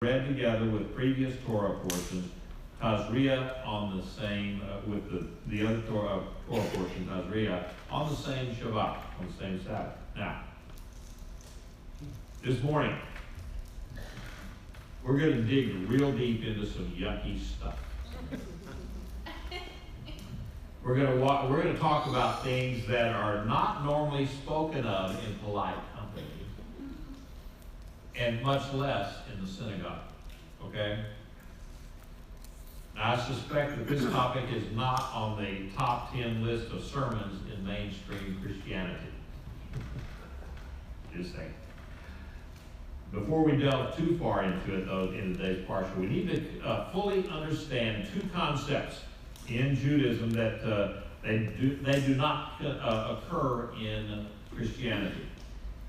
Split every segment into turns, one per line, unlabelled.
read together with previous Torah portions, Tazria on the same, with the other Torah portion, Tazria, on the same Shabbat, on the same Sabbath. Now, this morning, we're going to dig real deep into some yucky stuff. We're going to talk about things that are not normally spoken of in polite company, and much less in the synagogue. Okay? Now, I suspect that this topic is not on the top 10 list of sermons in mainstream Christianity. Just saying. Before we delve too far into it, though, in today's parsha, we need to fully understand two concepts in Judaism that they do not occur in Christianity,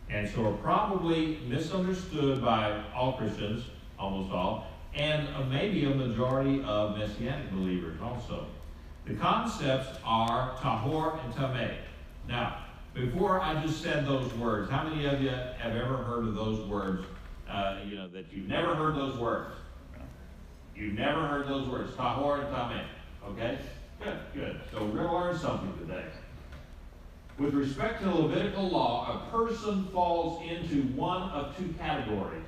and so are probably misunderstood by all Christians, almost all, and maybe a majority of Messianic believers also. The concepts are tahor and tameh. Now, before I just said those words, how many of you have ever heard of those words? That you've never heard those words. You've never heard those words, tahor and tameh. Okay? Good. So we're going to learn something today. With respect to the Levitical law, a person falls into one of two categories: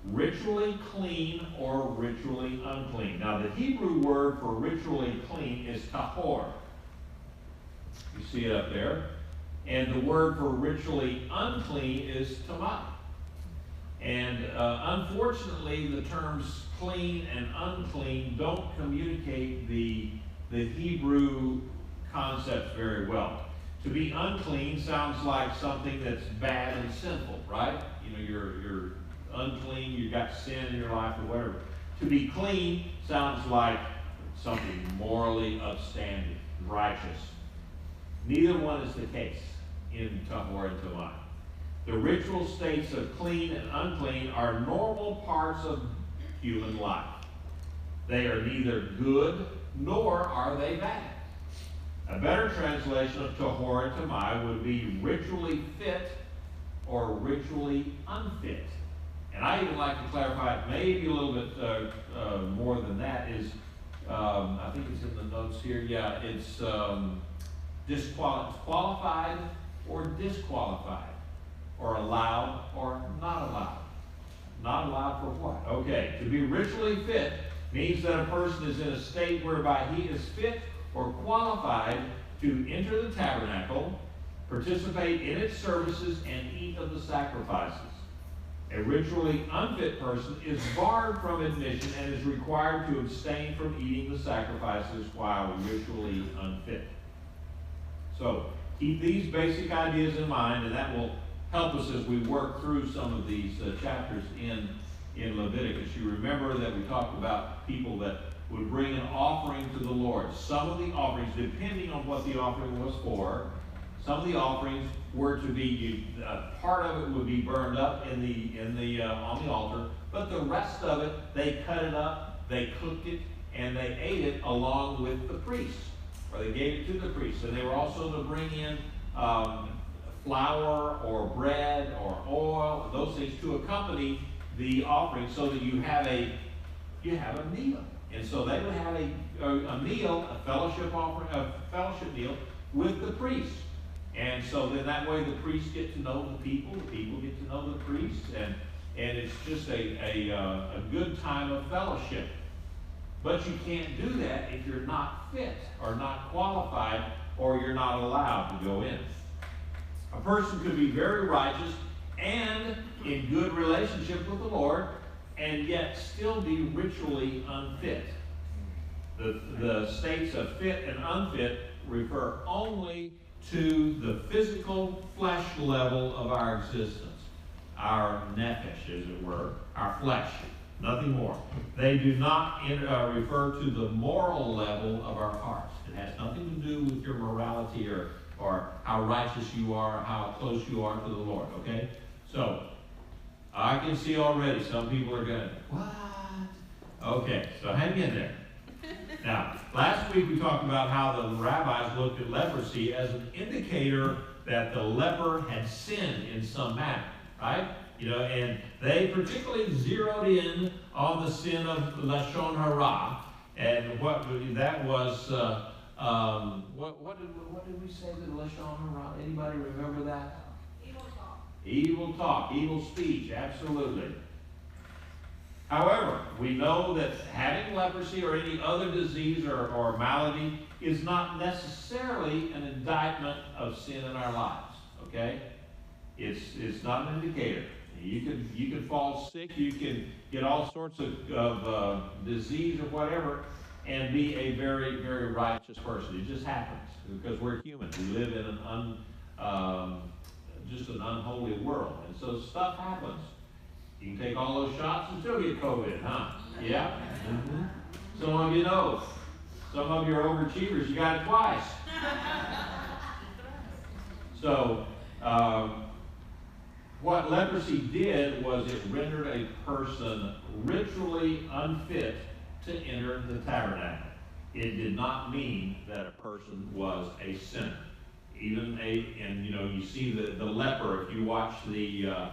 ritually clean or ritually unclean. Now, the Hebrew word for ritually clean is tahor. You see it up there. And the word for ritually unclean is tamah. And unfortunately, the terms clean and unclean don't communicate the Hebrew concepts very well. To be unclean sounds like something that's bad and sinful, right? You're unclean, you've got sin in your life or whatever. To be clean sounds like something morally upstanding, righteous. Neither one is the case in tahor and tamah. The ritual states of clean and unclean are normal parts of human life. They are neither good nor are they bad. A better translation of tahor and tamah would be ritually fit or ritually unfit. And I even like to clarify it maybe a little bit more than that. Is I think it's in the notes here. Yeah, it's qualified or disqualified, or allowed or not allowed. Not allowed for what? Okay, to be ritually fit means that a person is in a state whereby he is fit or qualified to enter the tabernacle, participate in its services, and eat of the sacrifices. A ritually unfit person is barred from admission and is required to abstain from eating the sacrifices while ritually unfit. So, keep these basic ideas in mind, and that will help us as we work through some of these chapters in Leviticus. You remember that we talked about people that would bring an offering to the Lord. Some of the offerings, depending on what the offering was for, some of the offerings were to be, part of it would be burned up on the altar, but the rest of it, they cut it up, they cooked it, and they ate it along with the priest, or they gave it to the priest. And they were also to bring in flour or bread or oil, those things to accompany the offering, so that you have a meal. And so they would have a meal, a fellowship offering, a fellowship meal with the priest. And so then that way the priests get to know the people get to know the priests, and it's just a good time of fellowship. But you can't do that if you're not fit or not qualified, or you're not allowed to go in. A person could be very righteous and in good relationship with the Lord, and yet still be ritually unfit. The states of fit and unfit refer only to the physical flesh level of our existence, our nephesh, as it were, our flesh, nothing more. They do not refer to the moral level of our hearts. It has nothing to do with your morality or how righteous you are, how close you are to the Lord, okay? So, I can see already some people are going, what? Okay, so hang in there. Now, last week we talked about how the rabbis looked at leprosy as an indicator that the leper had sinned in some manner, right? And they particularly zeroed in on the sin of Lashon Hara, and what that was. What did we say that Lashon Hara? Anybody remember that? Evil talk, evil speech, absolutely. However, we know that having leprosy or any other disease or malady is not necessarily an indictment of sin in our lives, okay? It's not an indicator. You can fall sick, you can get all sorts of disease or whatever, and be a very, very righteous person. It just happens because we're human. We live in just an unholy world, and so stuff happens. You can take all those shots and still get COVID, huh? Yeah. Mm-hmm. Some of you know. Some of you are overachievers. You got it twice. So, what leprosy did was it rendered a person ritually unfit to enter the tabernacle. It did not mean that a person was a sinner. And you see the leper, if you watch the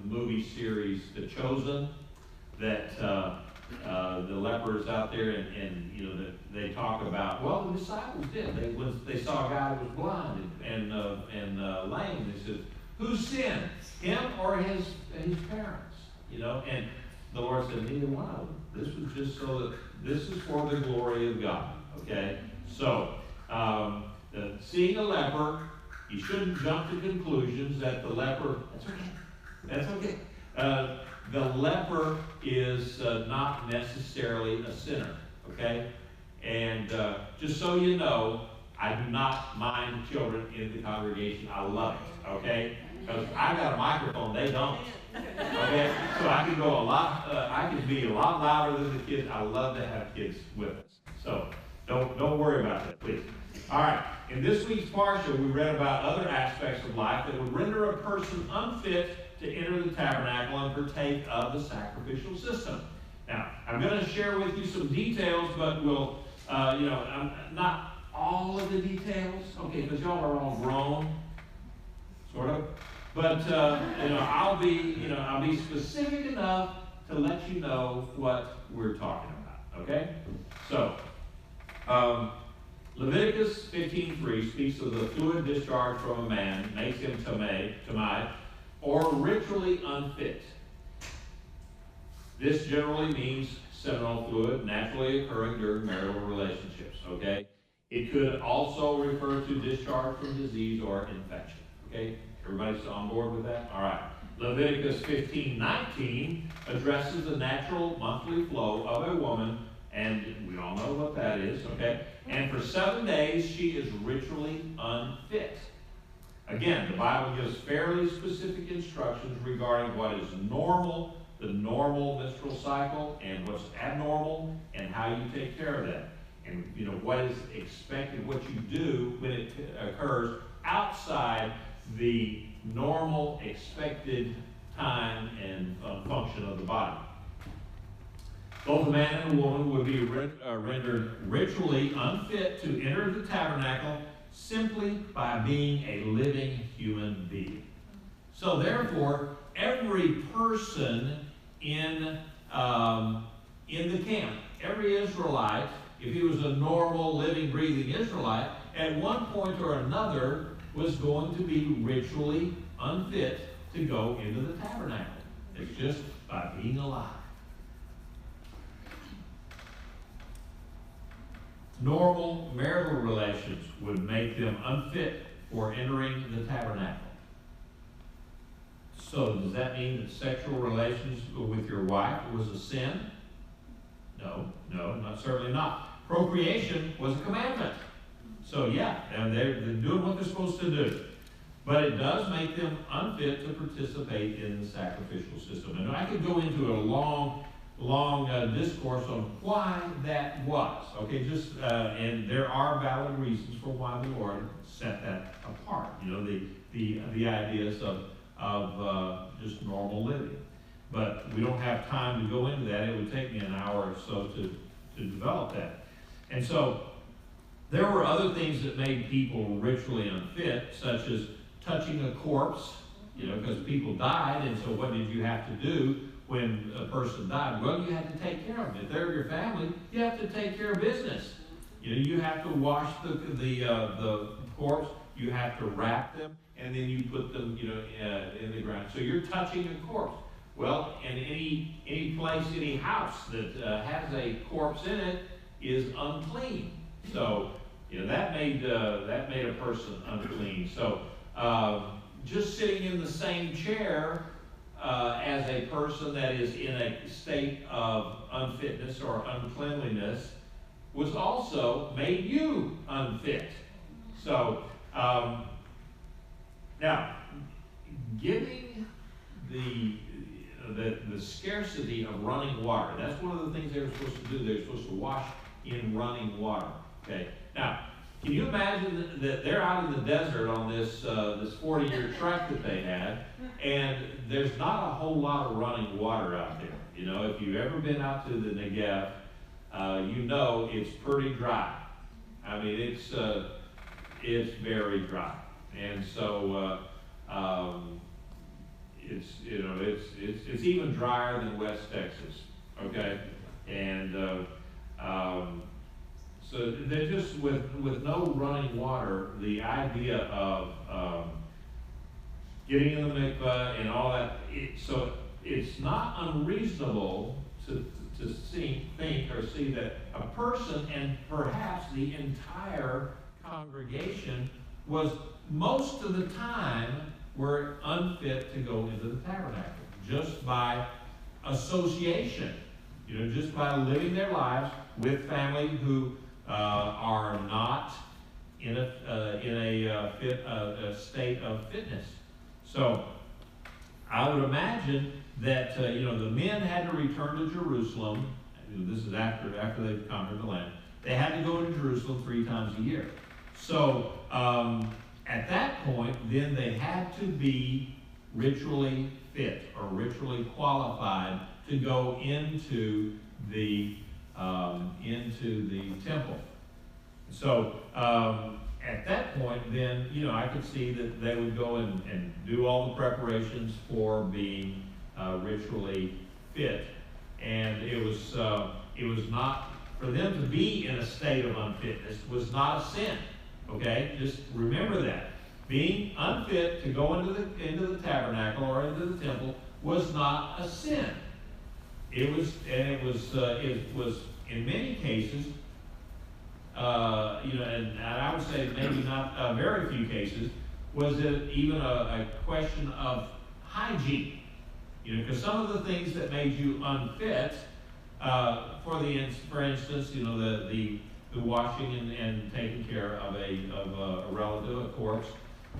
movie series The Chosen, that the leper is out there and they talk about, well, the disciples did. When they saw a guy who was blind and lame, they said, who sinned, him or his parents? And the Lord said, neither one of them. This was just so that this is for the glory of God. Okay? So, seeing a leper, you shouldn't jump to conclusions that the leper, that's okay. The leper is not necessarily a sinner. Okay? And just so you know, I do not mind children in the congregation. I love it. Okay? Because I got a microphone, they don't. Okay, so I can go I can be a lot louder than the kids. I love to have kids with us. So don't worry about that, please. All right, in this week's Parsha, we read about other aspects of life that would render a person unfit to enter the tabernacle and partake of the sacrificial system. Now, I'm going to share with you some details, but we'll, not all of the details, okay, because y'all are all grown, sort of. But I'll be specific enough to let you know what we're talking about. Okay? So, Leviticus 15:3 speaks of the fluid discharged from a man, makes him tamei, or ritually unfit. This generally means seminal fluid naturally occurring during marital relationships. Okay? It could also refer to discharge from disease or infection. Okay? Everybody's on board with that? All right. Leviticus 15:19 addresses the natural monthly flow of a woman, and we all know what that is, okay? And for 7 days, she is ritually unfit. Again, the Bible gives fairly specific instructions regarding what is normal, the normal menstrual cycle, and what's abnormal, and how you take care of that. And, what is expected, what you do when it occurs outside the normal expected time and function of the body. Both a man and a woman would be rendered ritually unfit to enter the tabernacle simply by being a living human being. So therefore, every person in the camp, every Israelite, if he was a normal, living, breathing Israelite, at one point or another was going to be ritually unfit to go into the tabernacle. It's just by being alive. Normal marital relations would make them unfit for entering the tabernacle. So does that mean that sexual relations with your wife was a sin? No, certainly not. Procreation was a commandment. So yeah, and they're doing what they're supposed to do. But it does make them unfit to participate in the sacrificial system. And I could go into a long discourse on why that was. Okay, and there are valid reasons for why the Lord set that apart. The ideas of just normal living. But we don't have time to go into that. It would take me an hour or so to develop that. And so there were other things that made people ritually unfit, such as touching a corpse because people died, and so what did you have to do when a person died? Well, you had to take care of them. If they're your family, you have to take care of business. You have to wash the corpse, you have to wrap them, and then you put them, in the ground. So you're touching a corpse. Well, and any place, any house that has a corpse in it is unclean. So, that made a person unclean. So, just sitting in the same chair as a person that is in a state of unfitness or uncleanliness was also made you unfit. So, now, giving the scarcity of running water, that's one of the things they were supposed to do. They were supposed to wash in running water. Okay. Now, can you imagine that they're out in the desert on this 40-year trek that they had, and there's not a whole lot of running water out there. If you've ever been out to the Negev, it's pretty dry. I mean, it's very dry, and so it's even drier than West Texas. Okay, and so they're just with no running water. The idea of getting in the mikvah and all that. So it's not unreasonable to think or see that a person, and perhaps the entire congregation, was most of the time were unfit to go into the tabernacle, just by association, just by living their lives with family who are not in a state of fitness. So I would imagine that the men had to return to Jerusalem. This is after they've conquered the land. They had to go to Jerusalem 3 times a year. So at that point, then they had to be ritually fit or ritually qualified to go into the temple. So at that point, then I could see that they would go and do all the preparations for being ritually fit, and it was not for them to be in a state of unfitness was not a sin. Okay, just remember that being unfit to go into the tabernacle or into the temple was not a sin. It was in many cases, and I would say maybe not very few cases, was it even a question of hygiene? Because some of the things that made you unfit, for instance, the washing and taking care of a relative, a corpse.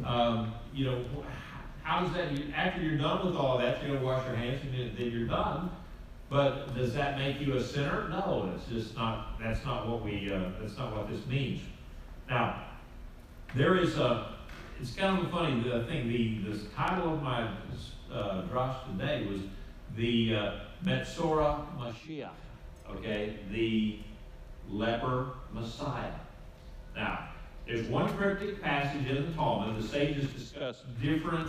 How does that? After you're done with all that, you're going to wash your hands and then you're done. But does that make you a sinner? No, it's just not. That's not what this means. Now, there is it's kind of a funny thing. The title of my drash today was the Metzora Mashiach. Okay, the leper Messiah. Now, there's one cryptic passage in the Talmud. The sages discuss different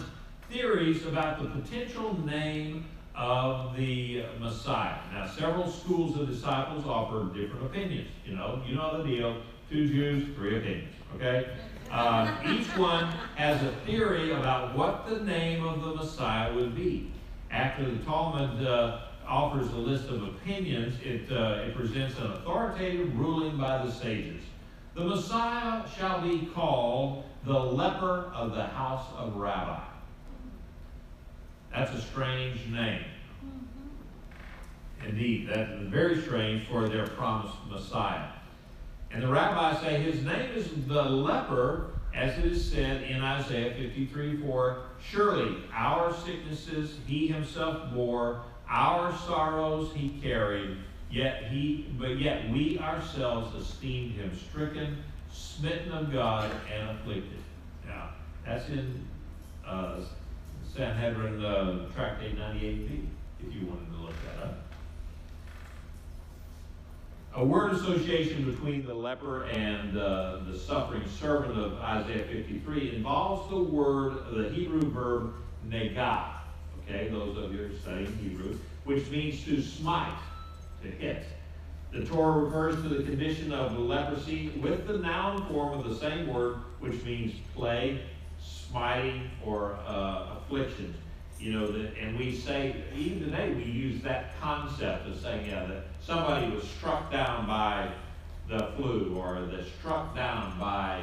theories about the potential name of the Messiah. Now, several schools of disciples offer different opinions. You know the deal. 2 Jews, 3 opinions. Okay? Each one has a theory about what the name of the Messiah would be. After the Talmud offers a list of opinions, it presents an authoritative ruling by the sages. The Messiah shall be called the leper of the house of Rabbi. That's a strange name. Indeed, that's very strange for their promised Messiah. And the rabbis say his name is the leper, as it is said in Isaiah 53:4. Surely our sicknesses he himself bore, our sorrows he carried, yet we ourselves esteemed him stricken, smitten of God, and afflicted. Now, that's in Sanhedrin Tractate 98b, if you wanted to look that up. A word association between the leper and the suffering servant of Isaiah 53 involves the Hebrew verb negah. Okay, those of you who are studying Hebrew, which means to smite, to hit. The Torah refers to the condition of leprosy with the noun form of the same word, which means plague, smiting, or affliction. You know, and we say, even today, we use that concept of saying, yeah, that somebody was struck down by the flu, or they're struck down by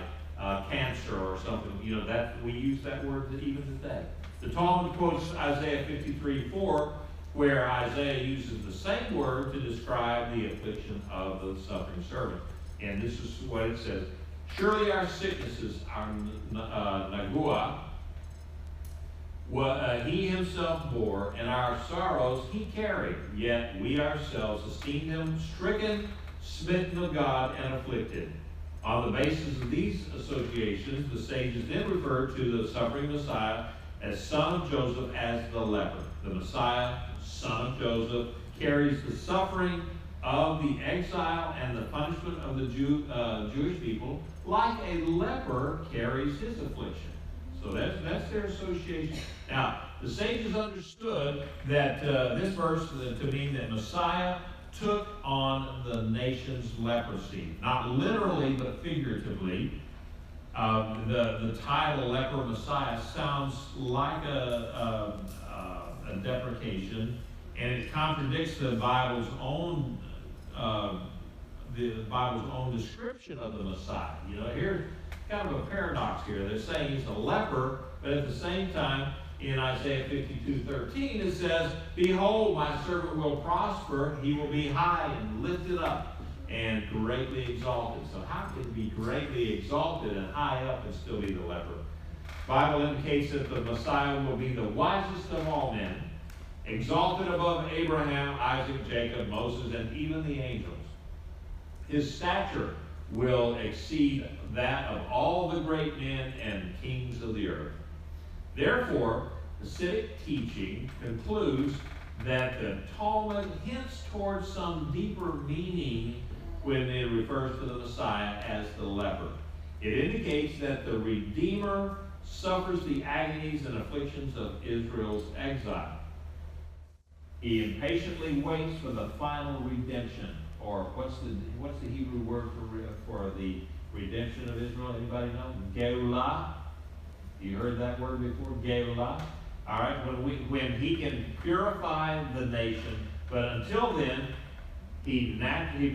cancer or something. You know, that we use that word even today. The Talmud quotes Isaiah 53:4, where Isaiah uses the same word to describe the affliction of the suffering servant. And this is what it says: surely our sicknesses are nagua, he himself bore, and our sorrows he carried. Yet we ourselves esteemed him stricken, smitten of God, and afflicted. On the basis of these associations, the sages then referred to the suffering Messiah as son of Joseph as the leper. The Messiah, son of Joseph, carries the suffering of the exile and the punishment of the Jewish people like a leper carries his affliction. So that's their association. Now, the sages understood that this verse to mean that Messiah took on the nation's leprosy. Not literally, but figuratively. The title leper Messiah sounds like a deprecation, and it contradicts the Bible's own description of the Messiah. You know, here's kind of a paradox here. They're saying he's a leper, but at the same time, in Isaiah 52:13, it says, behold, my servant will prosper, he will be high and lifted up and greatly exalted. So how can he be greatly exalted and high up and still be the leper? The Bible indicates that the Messiah will be the wisest of all men, exalted above Abraham, Isaac, Jacob, Moses, and even the angels. His stature will exceed that of all the great men and kings of the earth. Therefore, Hasidic teaching concludes that the Talmud hints towards some deeper meaning when it refers to the Messiah as the leper. It indicates that the Redeemer suffers the agonies and afflictions of Israel's exile. He impatiently waits for the final redemption, or what's the Hebrew word for the redemption of Israel? Anybody know? Geulah. You heard that word before? Geulah. All right, when he can purify the nation, but until then, he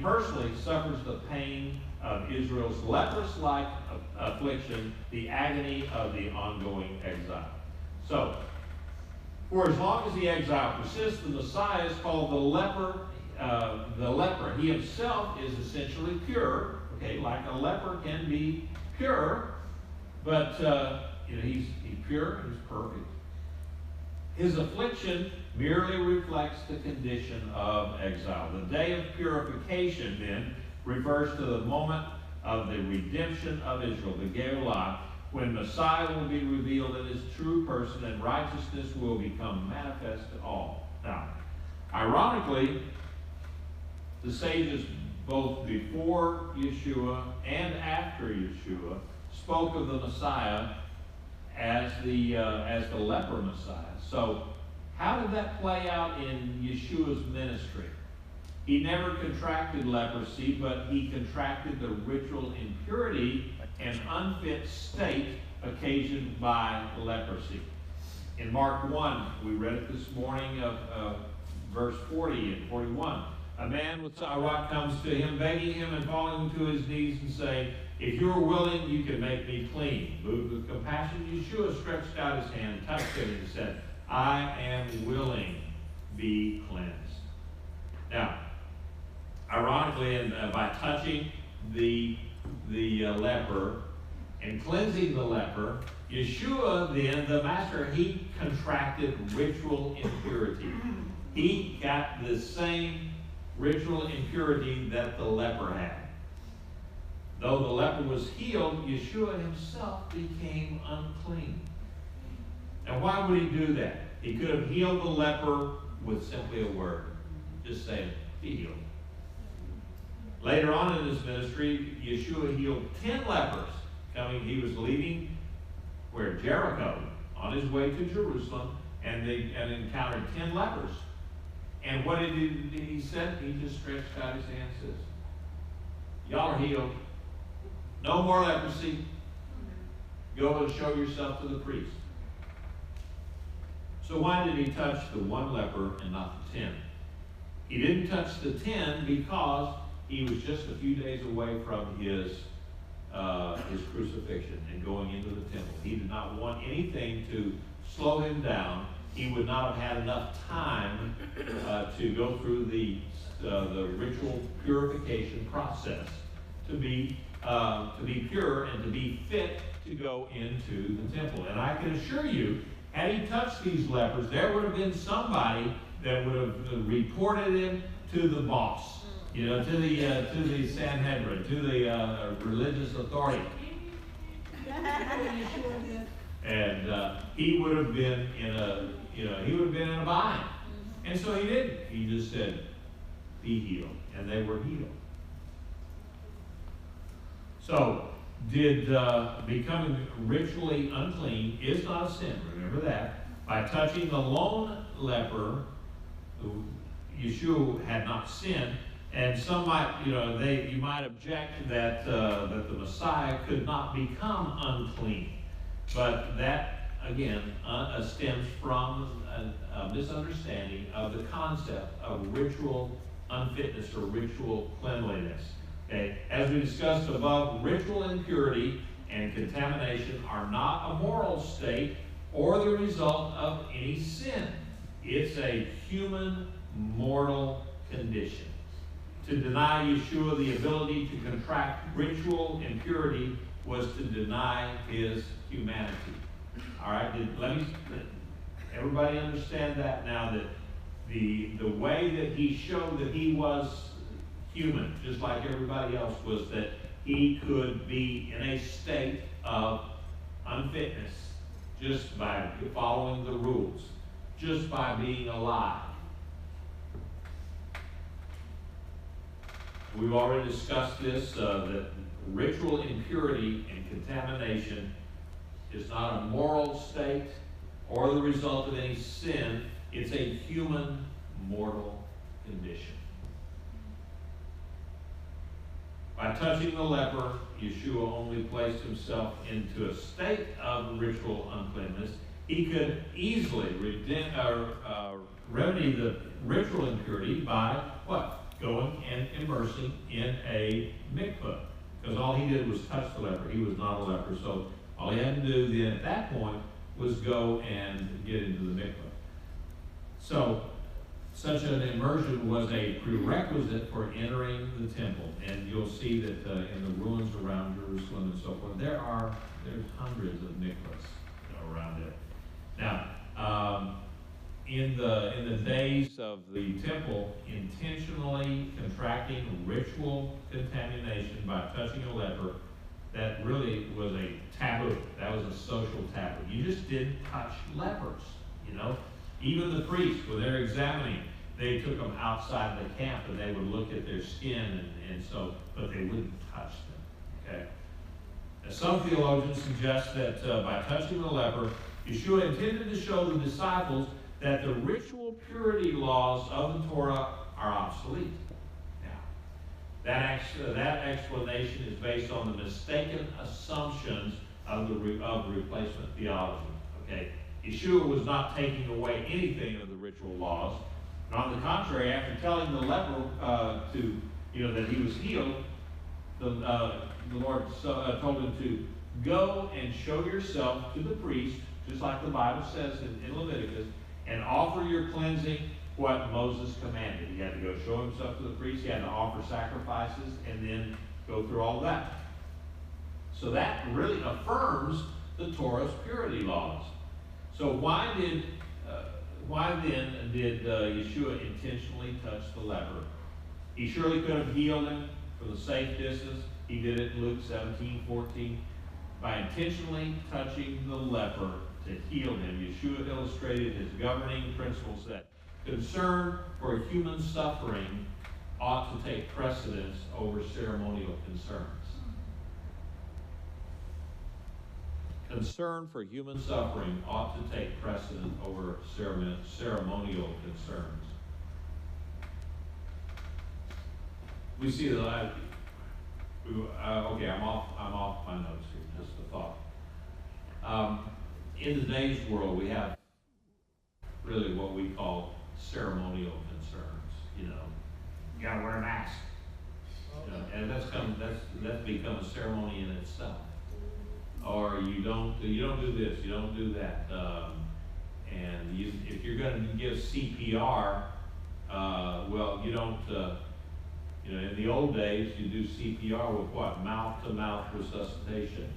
personally suffers the pain of Israel's leprous-like affliction, the agony of the ongoing exile. So, for as long as the exile persists, the Messiah is called the leper. He himself is essentially pure. Okay, like a leper can be pure, but he's pure, he's perfect. His affliction merely reflects the condition of exile. The day of purification, then, refers to the moment of the redemption of Israel, the Geulah, when Messiah will be revealed in his true person and righteousness will become manifest to all. Now, ironically, the sages, both before Yeshua and after Yeshua, spoke of the Messiah as the leper Messiah. So, how did that play out in Yeshua's ministry? He never contracted leprosy, but he contracted the ritual impurity and unfit state occasioned by leprosy. In Mark 1, we read it this morning of verse 40 and 41. A man with Sarah comes to him, begging him and falling to his knees and saying, if you are willing, you can make me clean. Moved with compassion, Yeshua stretched out his hand, touched him, and said, I am willing, be cleansed. Now, ironically, by touching the leper and cleansing the leper, Yeshua, then, the master, he contracted ritual impurity. He got the same ritual impurity that the leper had. Though the leper was healed, Yeshua himself became unclean. Now, why would he do that? He could have healed the leper with simply a word. Just saying, be healed. Later on in his ministry, Yeshua healed 10 lepers. He was leaving where? Jericho, on his way to Jerusalem, and encountered 10 lepers. And what did he said? He just stretched out his hand and says, y'all are healed. No more leprosy. Go and show yourself to the priest. So why did he touch the one leper and not the 10? He didn't touch the 10 because he was just a few days away from his crucifixion and going into the temple. He did not want anything to slow him down. He would not have had enough time to go through the ritual purification process to be pure and to be fit to go into the temple. And I can assure you, had he touched these lepers, there would have been somebody that would have reported him to the boss, to the Sanhedrin, to the religious authority. And he would have been in a bind. And so he didn't. He just said, be healed. And they were healed. So, becoming ritually unclean is not a sin. Remember that. By touching the lone leper, Yeshua had not sinned. And some might, you might object that the Messiah could not become unclean. But that, again, stems from a misunderstanding of the concept of ritual unfitness or ritual cleanliness. Okay? As we discussed above, ritual impurity and contamination are not a moral state or the result of any sin. It's a human, mortal condition. To deny Yeshua the ability to contract ritual impurity was to deny his humanity. All right, let everybody understand that now, that the way that he showed that he was human, just like everybody else, was that he could be in a state of unfitness just by following the rules, just by being alive. We've already discussed this, that ritual impurity and contamination is not a moral state or the result of any sin. It's a human, mortal condition. By touching the leper, Yeshua only placed himself into a state of ritual uncleanness. He could easily remedy the ritual impurity by what? Going and immersing in a mikveh. Because all he did was touch the leper. He was not a leper. So all he had to do then at that point was go and get into the mikveh. So such an immersion was a prerequisite for entering the temple. And you'll see that in the ruins around Jerusalem and so forth, there's hundreds of mikvahs around there. Now, in the days of the temple, intentionally contracting ritual contamination by touching a leper, that really was a taboo. That was a social taboo. You just didn't touch lepers, Even the priests, when they're examining, they took them outside the camp and they would look at their skin but they wouldn't touch them, okay? Now, some theologians suggest that by touching the leper, Yeshua intended to show the disciples that the ritual purity laws of the Torah are obsolete. Now, that explanation is based on the mistaken assumptions of replacement theology. Okay, Yeshua was not taking away anything of the ritual laws. And on the contrary, after telling the leper that he was healed, the Lord told him to go and show yourself to the priest, just like the Bible says in Leviticus, and offer your cleansing what Moses commanded. He had to go show himself to the priest. He had to offer sacrifices and then go through all that. So that really affirms the Torah's purity laws. So why then did Yeshua intentionally touch the leper? He surely could have healed him from a safe distance. He did it in Luke 17:14. By intentionally touching the leper to heal him, Yeshua illustrated his governing principles that concern for human suffering ought to take precedence over ceremonial concerns. concern for human suffering ought to take precedent over ceremonial concerns. We see that okay, I'm off my notes here, just a thought. In today's world, we have really what we call ceremonial concerns. You gotta wear a mask. And that's become a ceremony in itself. Or you don't do this, you don't do that. And if you're going to give CPR, well, you don't. In the old days, you do CPR with what? Mouth-to-mouth resuscitation.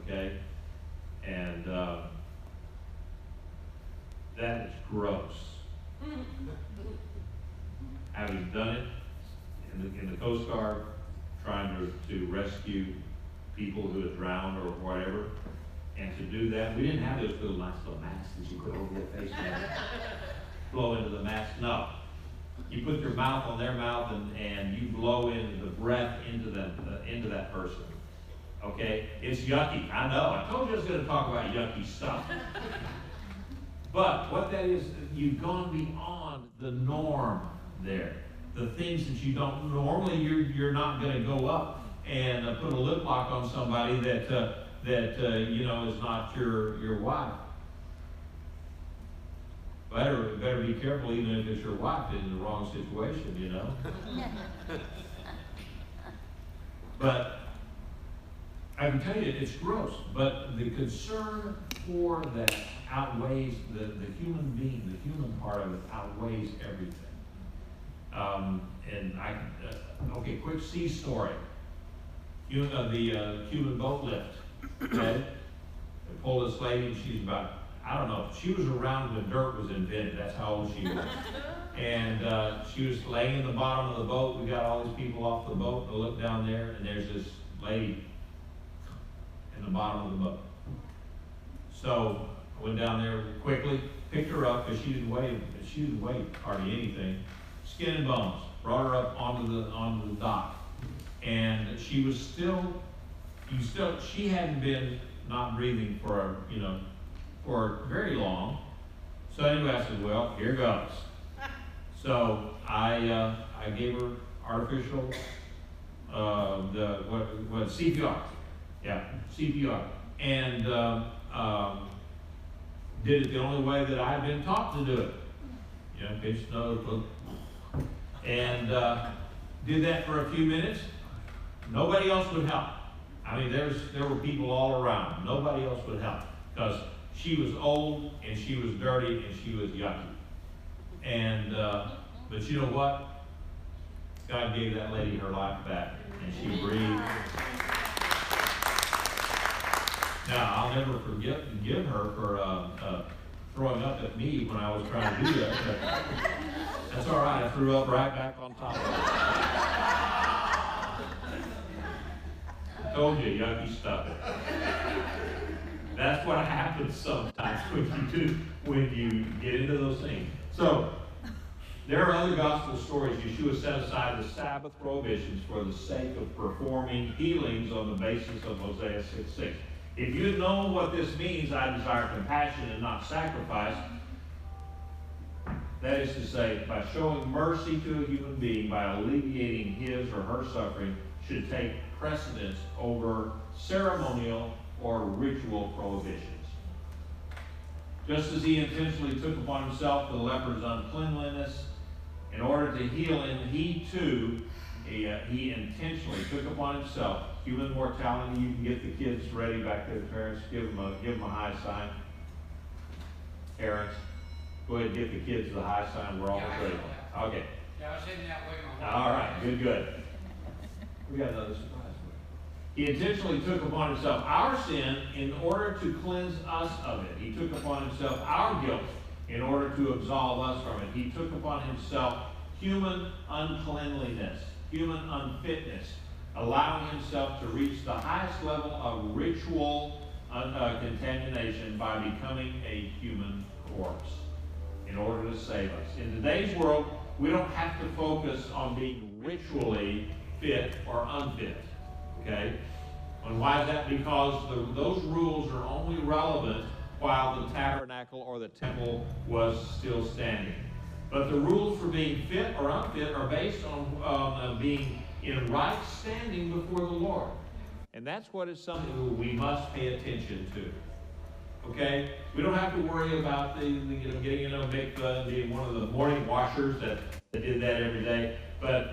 Okay, and that is gross. Having done it in the Coast Guard, trying to rescue people who had drowned or whatever, and to do that, we didn't have those nice little masks that you put over your face and blow into the mask. No, you put your mouth on their mouth and you blow in the breath into that person. Okay, it's yucky. I know. I told you I was going to talk about yucky stuff. But what that is, you've gone beyond the norm there. The things that you don't normally, you're not going to go up and put a lip lock on somebody that is not your wife. Better be careful, even if it's your wife in the wrong situation, But I can tell you, it's gross. But the concern for that outweighs the human being, the human part of it outweighs everything. Okay, quick sea story. The Cuban boat lift. Okay? They pulled this lady, and she's about, I don't know, she was around when dirt was invented. That's how old she was. And she was laying in the bottom of the boat. We got all these people off the boat. They look down there, and there's this lady in the bottom of the boat. So I went down there quickly, picked her up because she didn't weigh hardly anything. Skin and bones. Brought her up onto the dock, and she was she hadn't been not breathing for very long. So anyway, I said, well, here goes. So I gave her artificial what CPR, CPR, and did it the only way that I've been taught to do it. Pinch nose, and did that for a few minutes. Nobody else would help. I mean, there were people all around. Nobody else would help because she was old and she was dirty and she was yucky. And but you know what? God gave that lady her life back, and she breathed. Now I'll never forgive her for throwing up at me when I was trying to do that. That's all right. I threw up right back on top of it. I told you, yucky stuff. That's what happens sometimes when you get into those things. So there are other gospel stories. Yeshua set aside the Sabbath prohibitions for the sake of performing healings on the basis of Hosea 6:6. If you know what this means, I desire compassion and not sacrifice. That is to say, by showing mercy to a human being, by alleviating his or her suffering, should take precedence over ceremonial or ritual prohibitions. Just as he intentionally took upon himself the leper's uncleanliness in order to heal him, he too, he intentionally took upon himself human mortality. You can get the kids ready back there, the parents. Give them a high sign. Parents, go ahead and give the kids the high sign. We're almost ready. Okay.
Yeah, I was heading that way.
All right, good. We got another surprise for you. He intentionally took upon himself our sin in order to cleanse us of it. He took upon himself our guilt in order to absolve us from it. He took upon himself human uncleanliness, human unfitness, allowing himself to reach the highest level of ritual contamination by becoming a human corpse in order to save us. In today's world, we don't have to focus on being ritually fit or unfit. Okay? And why is that? Because those rules are only relevant while the tabernacle or the temple was still standing. But the rules for being fit or unfit are based on being in right standing before the Lord. And that's what is something we must pay attention to. Okay? We don't have to worry about getting in a mikvah, being one of the morning washers that did that every day. But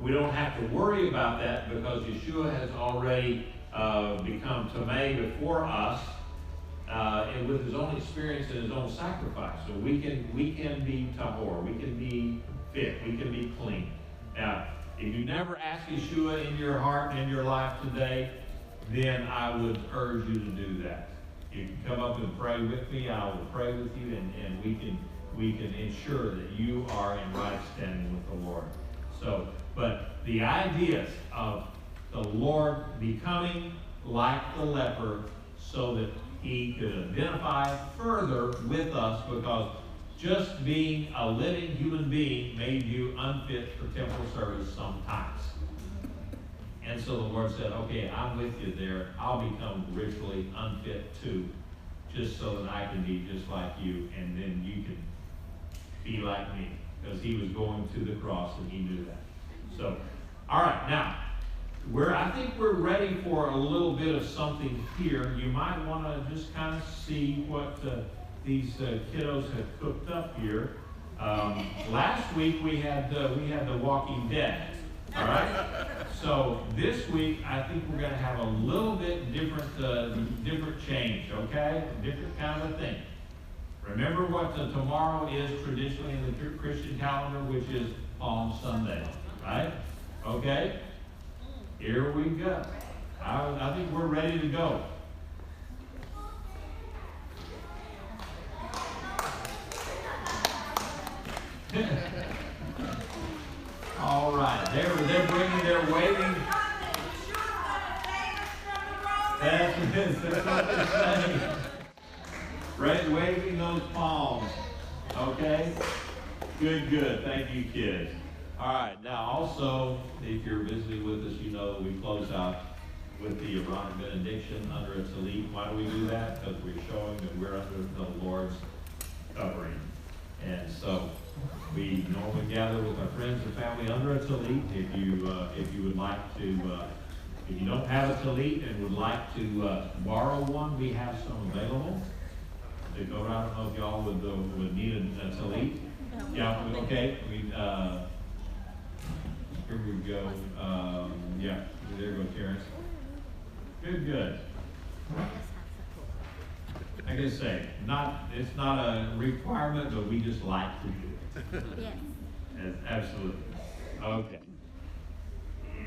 we don't have to worry about that because Yeshua has already become tamei before us, and with his own experience and his own sacrifice. So we can be tahor, we can be fit, we can be clean. Now, if you never ask Yeshua in your heart and in your life today, then I would urge you to do that. You can come up and pray with me. I will pray with you, and we can ensure that you are in right standing with the Lord. So, but the ideas of the Lord becoming like the leper so that he could identify further with us, because just being a living human being made you unfit for temple service sometimes. And so the Lord said, okay, I'm with you there. I'll become ritually unfit too, just so that I can be just like you, and then you can be like me, because he was going to the cross and he knew that. So, all right, now, I think we're ready for a little bit of something here. You might want to just kind of see what these kiddos have cooked up here. Last week we had The Walking Dead. All right. So this week I think we're going to have a little bit different change. Okay, different kind of a thing. Remember what tomorrow is traditionally in the Christian calendar, which is Palm Sunday. Right? Okay. Here we go. I think we're ready to go. All right, they're bringing their waving. That's what they're saying. Waving those palms. Okay. Good. Thank you, kids. All right. Now, also, if you're visiting with us, you know that we close out with the Aaronic benediction under a talit. Why do we do that? Because we're showing that we're under the Lord's covering. And so we normally gather with our friends and family under a talit. If you would like to, if you don't have a talit and would like to borrow one, we have some available. I don't know if y'all would need a talit. Yeah. Okay. Here we go. Yeah. There you go, Terrence. Good. I can say, it's not a requirement, but we just like to do it. Yes. Absolutely. Okay.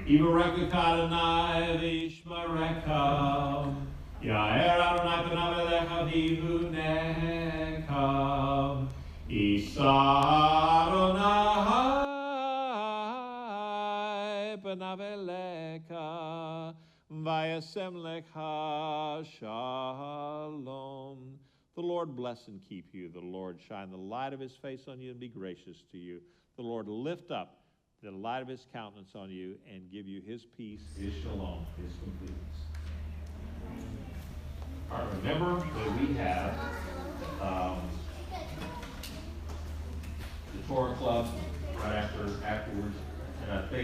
Yivarech Adonai v'yishmerecha, Ya'er Adonai panav elecha v'yihuneka, Yisa Adonai panav elecha, Vayasem lecha shalom. The Lord bless and keep you. The Lord shine the light of his face on you and be gracious to you. The Lord lift up the light of his countenance on you and give you his peace, his shalom, his completeness. All right, remember that we have the Torah Club right afterwards. And I think